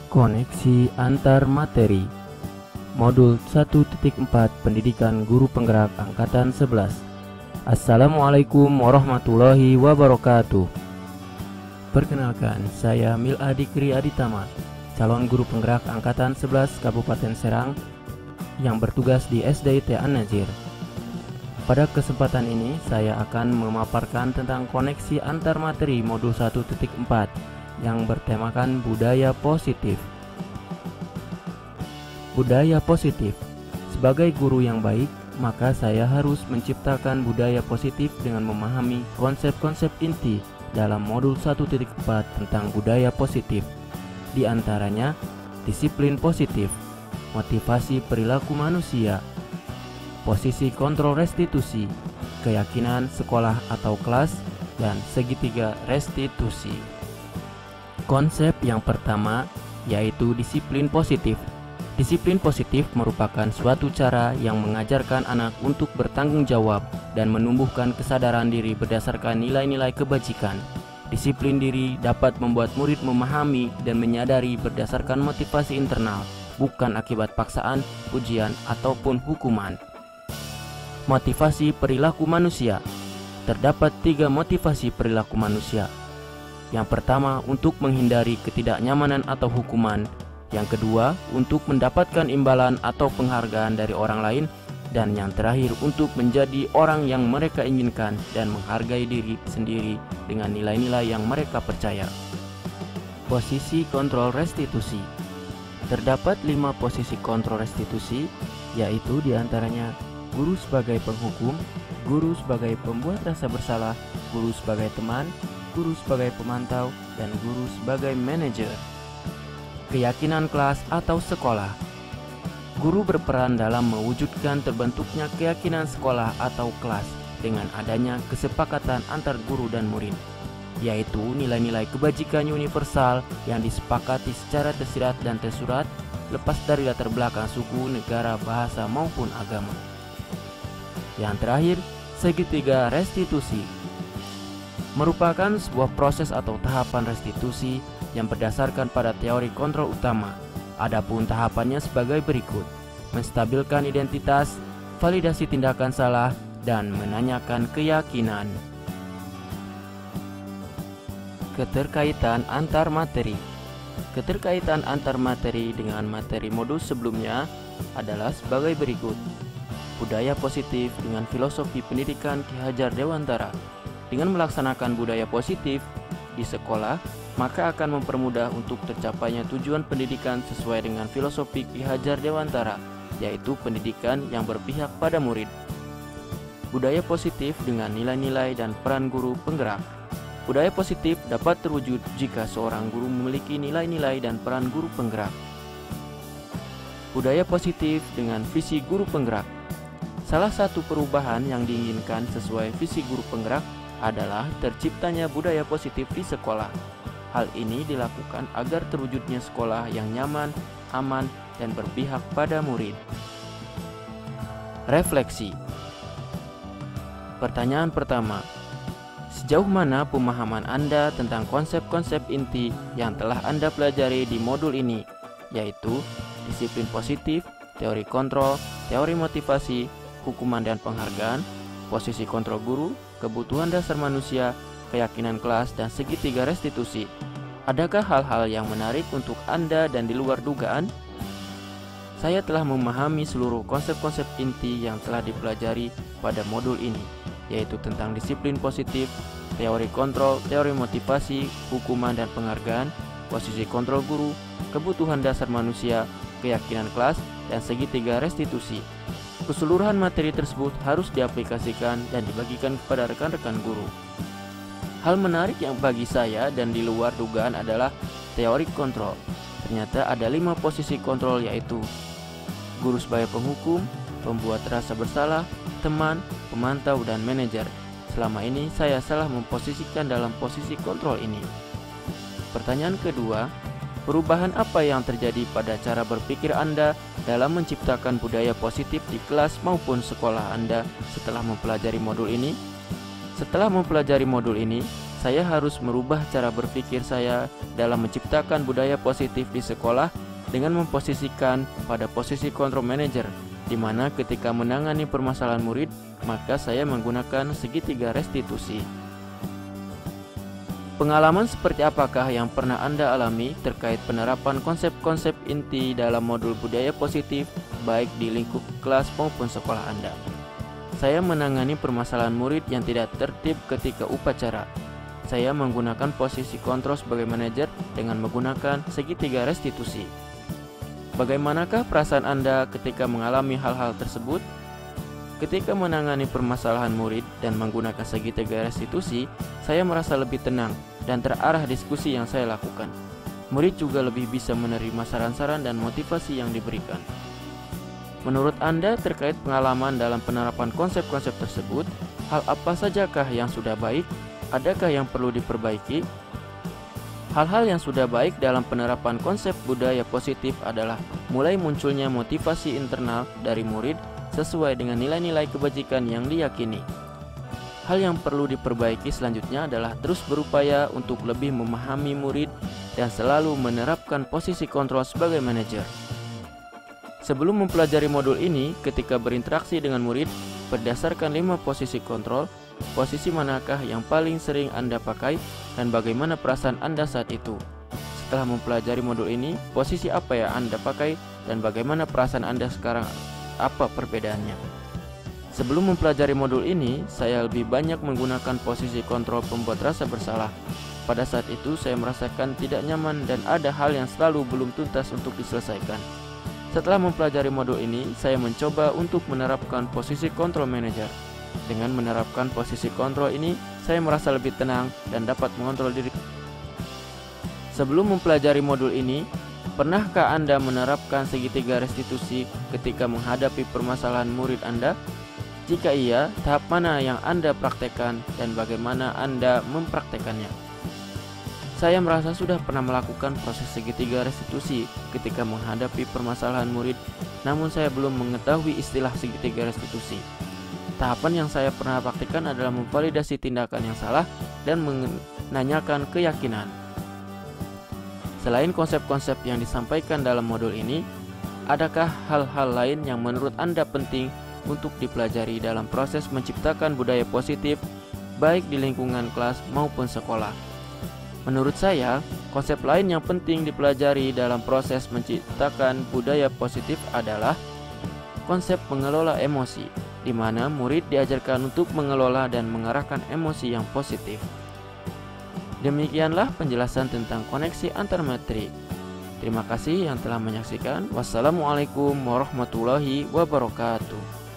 Koneksi antar materi. Modul 1.4 Pendidikan Guru Penggerak Angkatan 11. Assalamualaikum warahmatullahi wabarakatuh. Perkenalkan, saya Mil'a Dikri Aditama, calon guru penggerak Angkatan 11 Kabupaten Serang yang bertugas di SDIT An-Nazir. Pada kesempatan ini, saya akan memaparkan tentang koneksi antar materi modul 1.4 yang bertemakan budaya positif. Budaya positif. Sebagai guru yang baik, maka saya harus menciptakan budaya positif dengan memahami konsep-konsep inti dalam modul 1.4 tentang budaya positif. Di antaranya, disiplin positif, motivasi perilaku manusia, posisi kontrol restitusi, keyakinan sekolah atau kelas, dan segitiga restitusi. Konsep yang pertama yaitu disiplin positif. Disiplin positif merupakan suatu cara yang mengajarkan anak untuk bertanggung jawab dan menumbuhkan kesadaran diri berdasarkan nilai-nilai kebajikan. Disiplin diri dapat membuat murid memahami dan menyadari berdasarkan motivasi internal, bukan akibat paksaan, ujian, ataupun hukuman. Motivasi perilaku manusia. Terdapat 3 motivasi perilaku manusia. Yang pertama, untuk menghindari ketidaknyamanan atau hukuman. Yang kedua, untuk mendapatkan imbalan atau penghargaan dari orang lain. Dan yang terakhir, untuk menjadi orang yang mereka inginkan dan menghargai diri sendiri dengan nilai-nilai yang mereka percaya. Posisi kontrol restitusi. Terdapat 5 posisi kontrol restitusi, yaitu diantaranya guru sebagai penghukum, guru sebagai pembuat rasa bersalah, guru sebagai teman, guru sebagai pemantau, dan guru sebagai manajer. Keyakinan kelas atau sekolah. Guru berperan dalam mewujudkan terbentuknya keyakinan sekolah atau kelas dengan adanya kesepakatan antar guru dan murid, yaitu nilai-nilai kebajikan universal yang disepakati secara tersirat dan tersurat, lepas dari latar belakang suku, negara, bahasa, maupun agama. Yang terakhir, segitiga restitusi. Merupakan sebuah proses atau tahapan restitusi yang berdasarkan pada teori kontrol utama. Adapun tahapannya sebagai berikut: menstabilkan identitas, validasi tindakan salah, dan menanyakan keyakinan. Keterkaitan antar materi. Keterkaitan antar materi dengan materi modul sebelumnya adalah sebagai berikut: budaya positif dengan filosofi pendidikan Ki Hajar Dewantara. Dengan melaksanakan budaya positif di sekolah, maka akan mempermudah untuk tercapainya tujuan pendidikan sesuai dengan filosofi Ki Hajar Dewantara, yaitu pendidikan yang berpihak pada murid. Budaya positif dengan nilai-nilai dan peran guru penggerak. Budaya positif dapat terwujud jika seorang guru memiliki nilai-nilai dan peran guru penggerak. Budaya positif dengan visi guru penggerak. Salah satu perubahan yang diinginkan sesuai visi guru penggerak adalah terciptanya budaya positif di sekolah. Hal ini dilakukan agar terwujudnya sekolah yang nyaman, aman, dan berpihak pada murid. Refleksi. Pertanyaan pertama, sejauh mana pemahaman Anda tentang konsep-konsep inti yang telah Anda pelajari di modul ini, yaitu disiplin positif, teori kontrol, teori motivasi, hukuman dan penghargaan, posisi kontrol guru, kebutuhan dasar manusia, keyakinan kelas, dan segitiga restitusi. Adakah hal-hal yang menarik untuk Anda dan di luar dugaan? Saya telah memahami seluruh konsep-konsep inti yang telah dipelajari pada modul ini, yaitu tentang disiplin positif, teori kontrol, teori motivasi, hukuman dan penghargaan, posisi kontrol guru, kebutuhan dasar manusia, keyakinan kelas, dan segitiga restitusi. Keseluruhan materi tersebut harus diaplikasikan dan dibagikan kepada rekan-rekan guru. Hal menarik yang bagi saya dan di luar dugaan adalah teori kontrol. Ternyata ada 5 posisi kontrol, yaitu guru sebagai penghukum, pembuat rasa bersalah, teman, pemantau, dan manajer. Selama ini saya salah memposisikan dalam posisi kontrol ini. Pertanyaan kedua, perubahan apa yang terjadi pada cara berpikir Anda dalam menciptakan budaya positif di kelas maupun sekolah Anda setelah mempelajari modul ini? Setelah mempelajari modul ini, Saya harus merubah cara berpikir saya dalam menciptakan budaya positif di sekolah dengan memposisikan pada posisi control manager, di mana ketika menangani permasalahan murid, maka saya menggunakan segitiga restitusi. Pengalaman seperti apakah yang pernah Anda alami terkait penerapan konsep-konsep inti dalam modul budaya positif baik di lingkup kelas maupun sekolah Anda? Saya menangani permasalahan murid yang tidak tertib ketika upacara. Saya menggunakan posisi kontrol sebagai manajer dengan menggunakan segitiga restitusi. Bagaimanakah perasaan Anda ketika mengalami hal-hal tersebut? Ketika menangani permasalahan murid dan menggunakan segitiga restitusi, saya merasa lebih tenang dan terarah diskusi yang saya lakukan. Murid juga lebih bisa menerima saran-saran dan motivasi yang diberikan. Menurut Anda terkait pengalaman dalam penerapan konsep-konsep tersebut, hal apa sajakah yang sudah baik? Adakah yang perlu diperbaiki? Hal-hal yang sudah baik dalam penerapan konsep budaya positif adalah mulai munculnya motivasi internal dari murid sesuai dengan nilai-nilai kebajikan yang diyakini. Hal yang perlu diperbaiki selanjutnya adalah terus berupaya untuk lebih memahami murid dan selalu menerapkan posisi kontrol sebagai manajer. Sebelum mempelajari modul ini, ketika berinteraksi dengan murid, berdasarkan 5 posisi kontrol, posisi manakah yang paling sering Anda pakai dan bagaimana perasaan Anda saat itu? Setelah mempelajari modul ini, posisi apa yang Anda pakai dan bagaimana perasaan Anda sekarang? Apa perbedaannya? Sebelum mempelajari modul ini, saya lebih banyak menggunakan posisi kontrol pembuat rasa bersalah. Pada saat itu, saya merasakan tidak nyaman dan ada hal yang selalu belum tuntas untuk diselesaikan. Setelah mempelajari modul ini, saya mencoba untuk menerapkan posisi kontrol manager. Dengan menerapkan posisi kontrol ini, saya merasa lebih tenang dan dapat mengontrol diri. Sebelum mempelajari modul ini, pernahkah Anda menerapkan segitiga restitusi ketika menghadapi permasalahan murid Anda? Jika iya, tahap mana yang Anda praktekkan dan bagaimana Anda mempraktekannya? Saya merasa sudah pernah melakukan proses segitiga restitusi ketika menghadapi permasalahan murid, namun saya belum mengetahui istilah segitiga restitusi. Tahapan yang saya pernah praktikkan adalah memvalidasi tindakan yang salah dan menanyakan keyakinan. Selain konsep-konsep yang disampaikan dalam modul ini, adakah hal-hal lain yang menurut Anda penting untuk dipelajari dalam proses menciptakan budaya positif baik di lingkungan kelas maupun sekolah? Menurut saya, konsep lain yang penting dipelajari dalam proses menciptakan budaya positif adalah konsep mengelola emosi, di mana murid diajarkan untuk mengelola dan mengarahkan emosi yang positif. Demikianlah penjelasan tentang koneksi antar materi. Terima kasih yang telah menyaksikan. Wassalamualaikum warahmatullahi wabarakatuh.